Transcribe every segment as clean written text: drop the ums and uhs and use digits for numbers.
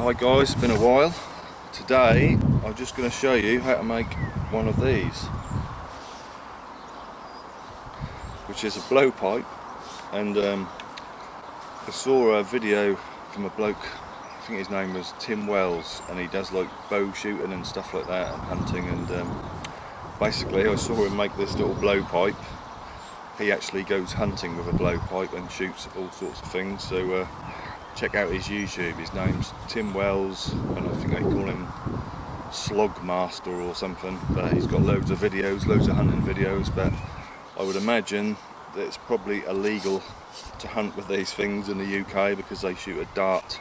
Hi guys, it's been a while. Today I'm just going to show you how to make one of these, which is a blowpipe. And I saw a video from a bloke, I think his name was Tim Wells, and he does like bow shooting and stuff like that and hunting, and basically I saw him make this little blowpipe. He actually goes hunting with a blowpipe and shoots all sorts of things, so check out his YouTube. His name's Tim Wells, and I think they call him Slog Master or something, but he's got loads of videos, loads of hunting videos. But I would imagine that it's probably illegal to hunt with these things in the UK because they shoot a dart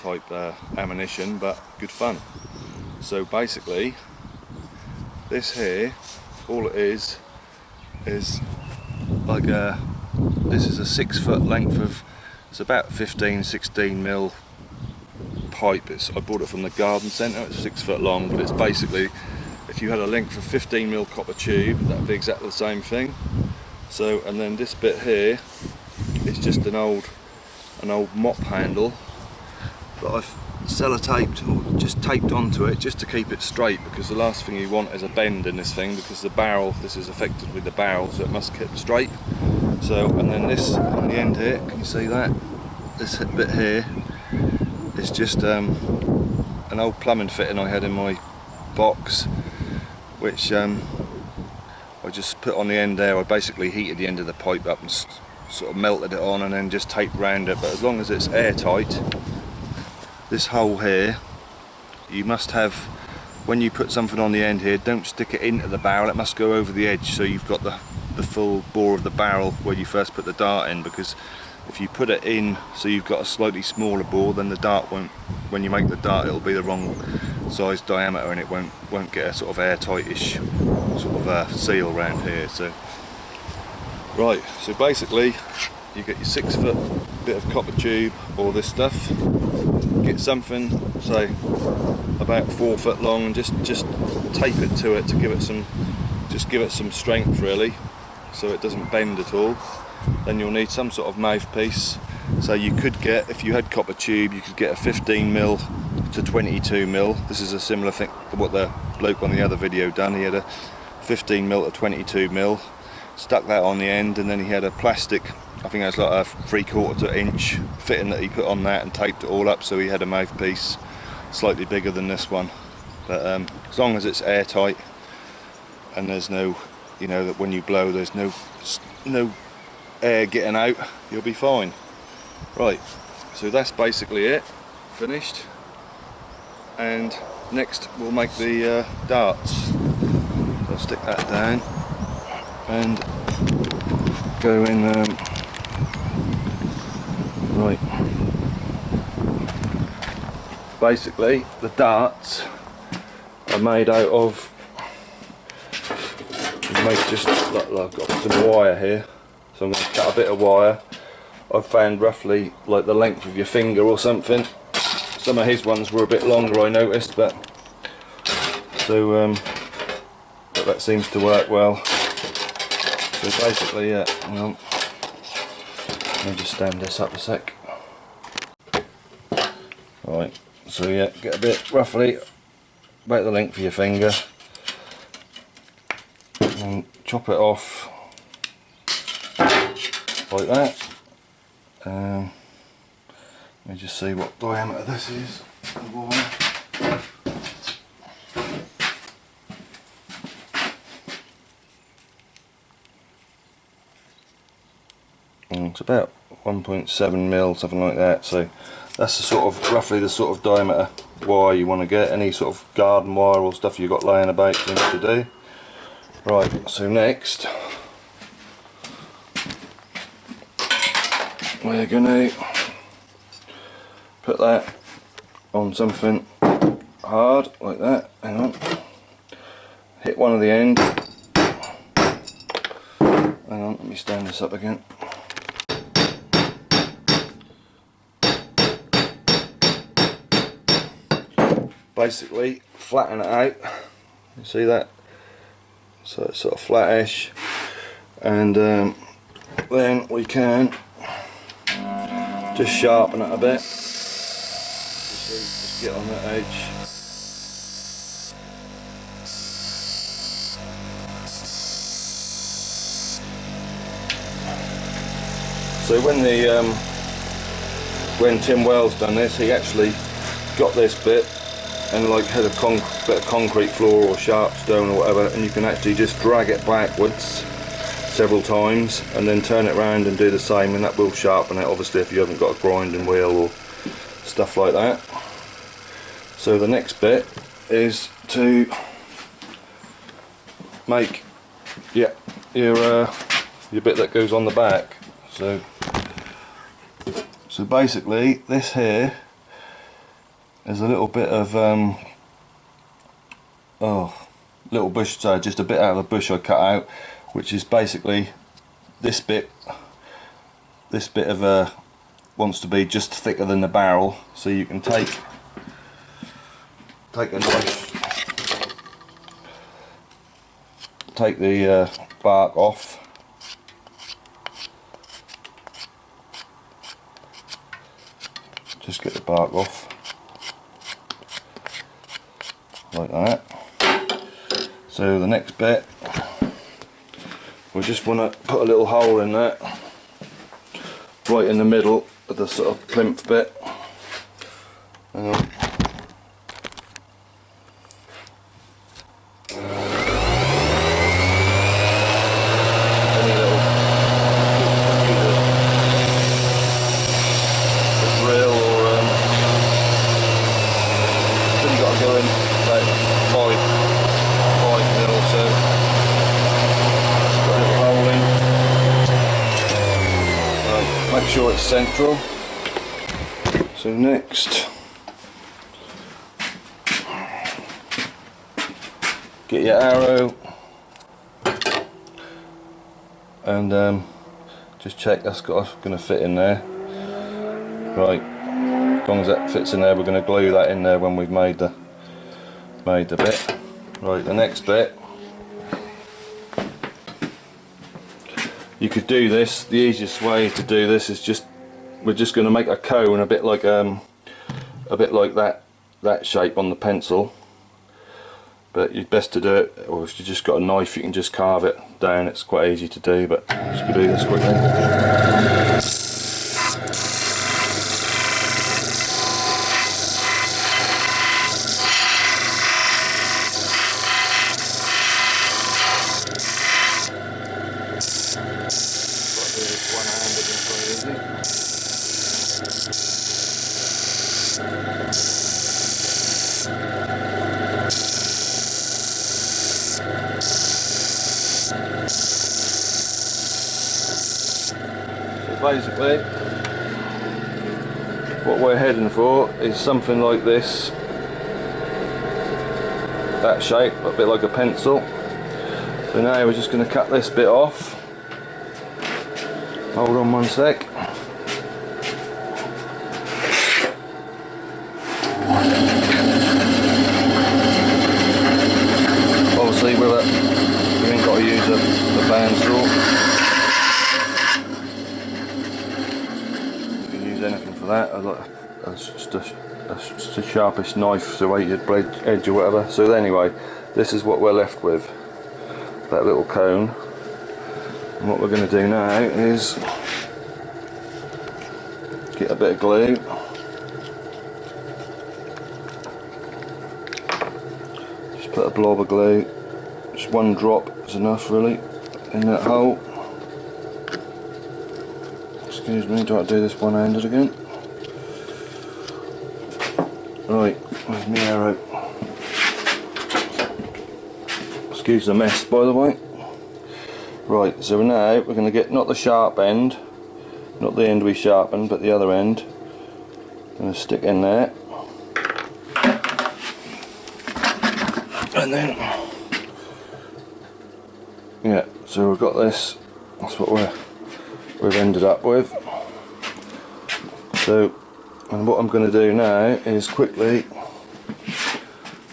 type ammunition, but good fun. So basically this here, all it is like this is a 6 foot length of, it's about 15-16 mil pipe. I bought it from the garden centre. It's 6 foot long, but it's basically, if you had a length of 15 mil copper tube, that would be exactly the same thing. So, and then this bit here is just an old mop handle that I've sellotaped or just taped onto it just to keep it straight, because the last thing you want is a bend in this thing, because the barrel, this is effectively the barrel, so it must keep straight. So, and then this on the end here, can you see that? This bit here is just an old plumbing fitting I had in my box, which I just put on the end there. I basically heated the end of the pipe up and sort of melted it on and then just taped around it. But as long as it's airtight, this hole here, you must have, when you put something on the end here, don't stick it into the barrel, it must go over the edge, so you've got the full bore of the barrel where you first put the dart in, because if you put it in so you've got a slightly smaller bore, then the dart won't, when you make the dart, it'll be the wrong size diameter and it won't get a sort of airtight-ish sort of seal around here. So right, so basically you get your 6 foot bit of copper tube or this stuff, get something say about 4 foot long and just tape it to it to give it some strength really, so it doesn't bend at all. Then you'll need some sort of mouthpiece. So you could get, if you had copper tube, you could get a 15 mil to 22 mil. This is a similar thing to what the bloke on the other video done. He had a 15 mil to 22 mil, stuck that on the end, and then he had a plastic, I think that's like a 3/4 inch fitting that he put on that and taped it all up, so he had a mouthpiece slightly bigger than this one. But as long as it's airtight and there's no, you know, that when you blow there's no air getting out, you'll be fine. Right, so that's basically it, finished. And next we'll make the darts. So I'll stick that down and go in. Right, basically the darts are made out of, just like I've got some wire here, so I'm going to cut a bit of wire. I've found roughly like the length of your finger or something. Some of his ones were a bit longer, I noticed, but so but that seems to work well. So basically, yeah, hang on, let me just stand this up a sec. Right, so yeah, get a bit roughly about the length of your finger and chop it off like that. Let me just see what diameter this is. It's about 1.7 mil, something like that. So that's the sort of, roughly the sort of diameter wire you want to get. Any sort of garden wire or stuff you've got laying about things to do. Right, so next we're going to put that on something hard like that. Hang on, hit one of the end. Hang on, let me stand this up again. Basically flatten it out, you see that, so it's sort of flattish, and then we can just sharpen it a bit. You see, get on that edge. So when Tim Wells done this, he actually got this bit and like had a bit of concrete floor or sharp stone or whatever, and you can actually just drag it backwards several times and then turn it around and do the same, and that will sharpen it, obviously, if you haven't got a grinding wheel or stuff like that. So the next bit is to make your bit that goes on the back. So basically this here is a little bit of little bush, so just a bit out of the bush I cut out, which is basically this bit of wants to be just thicker than the barrel, so you can take a knife, take the bark off, just get the bark off like that. So the next bit, we just want to put a little hole in that right in the middle of the sort of plinth bit. Hang on. Make sure it's central. So next, get your arrow and just check that's going to fit in there. Right, as long as that fits in there, we're going to glue that in there when we've made the bit. Right, the next bit, you could do this. The easiest way to do this is we're just going to make a cone a bit like that shape on the pencil. But you'd best to do it, or if you just got a knife, you can just carve it down. It's quite easy to do, but I'm just going to do this quickly. Basically, what we're heading for is something like this, that shape, a bit like a pencil. So now we're just going to cut this bit off. Hold on one sec. Obviously with it, we ain't got to use a bandsaw. Anything for that. I like just the sharpest knife, so 8 blade edge or whatever. So anyway, this is what we're left with, that little cone. And what we're going to do now is get a bit of glue, just put a blob of glue, just one drop is enough really in that hole. Excuse me, do I do this one-handed again? Right, where's my arrow? Excuse the mess, by the way. Right, so now we're going to get not the sharp end, not the end we sharpened, but the other end. I'm going to stick in there. And then, yeah, so we've got this, that's what we've ended up with. So, and what I'm going to do now is quickly,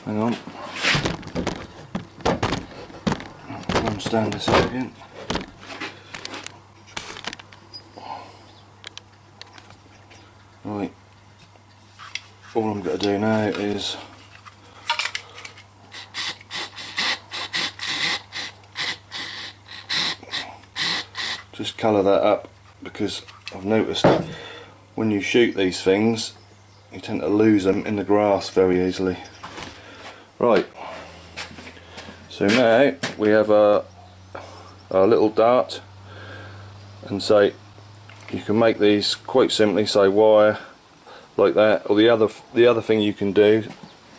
hang on, unstand this up again. Right, all I'm going to do now is just colour that up, because I've noticed when you shoot these things you tend to lose them in the grass very easily. Right, so now we have our little dart, and say you can make these quite simply, say wire like that, or the other thing you can do,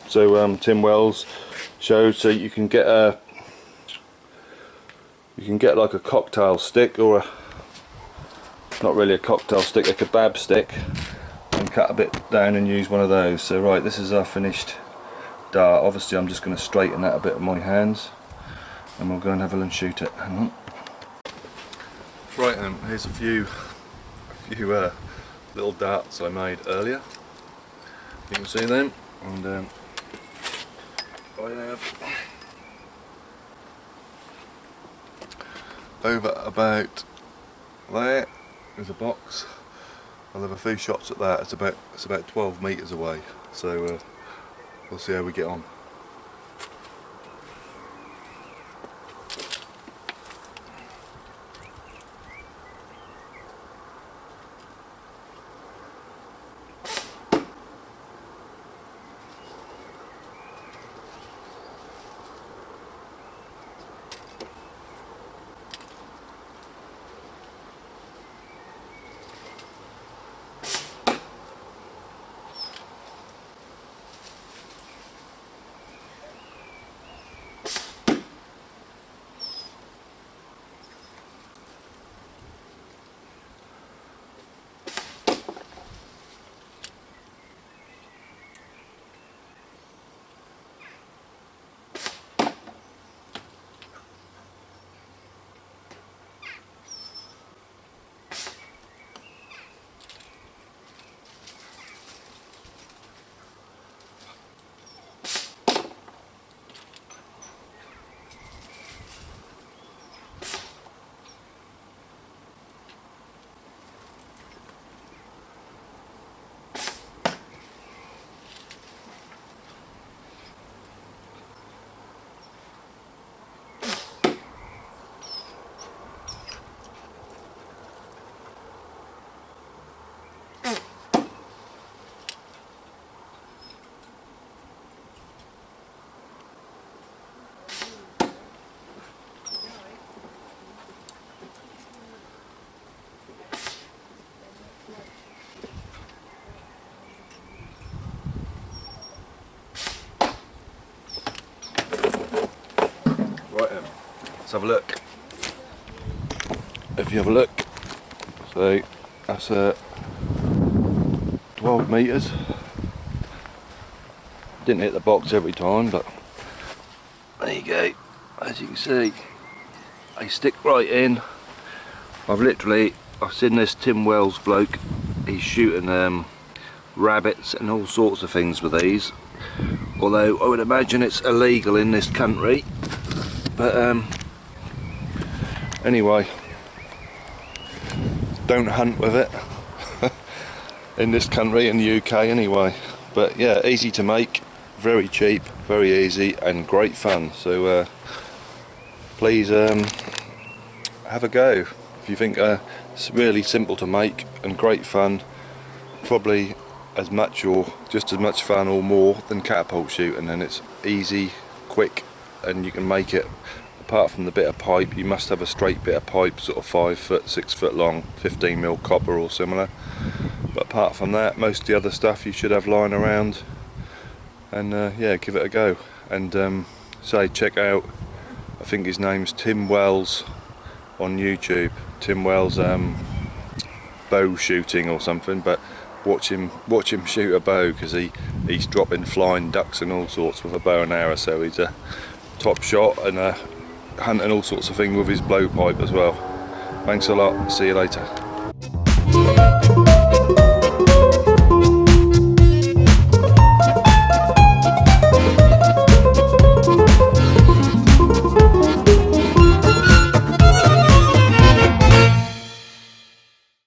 so Tim Wells showed, so you can get like a cocktail stick, or not really a cocktail stick, a kebab stick, and cut a bit down and use one of those. So right, this is our finished dart. Obviously I'm just going to straighten that a bit with my hands, and we'll go and have a look and shoot it. Hang on. Right, here's a few little darts I made earlier. You can see them, and I have over about there is a box. I'll have a few shots at that. It's about 12 metres away, so we'll see how we get on. Let's have a look. If you have a look, so that's 12 metres. Didn't hit the box every time, but there you go. As you can see, they stick right in. I've seen this Tim Wells bloke, he's shooting rabbits and all sorts of things with these, although I would imagine it's illegal in this country, but anyway, don't hunt with it in this country, in the UK anyway. But yeah, easy to make, very cheap, very easy, and great fun. So please have a go if you think it's really simple to make and great fun. Probably as much or just as much fun or more than catapult shooting, and it's easy, quick, and you can make it. Apart from the bit of pipe, you must have a straight bit of pipe, sort of 5 foot, 6 foot long, 15mm copper or similar. But apart from that, most of the other stuff you should have lying around. And yeah, give it a go. And say, check out, I think his name's Tim Wells on YouTube. Tim Wells bow shooting or something. But watch him shoot a bow, because he's dropping flying ducks and all sorts with a bow and arrow. So he's a top shot, and hunting all sorts of things with his blowpipe as well. Thanks a lot, see you later.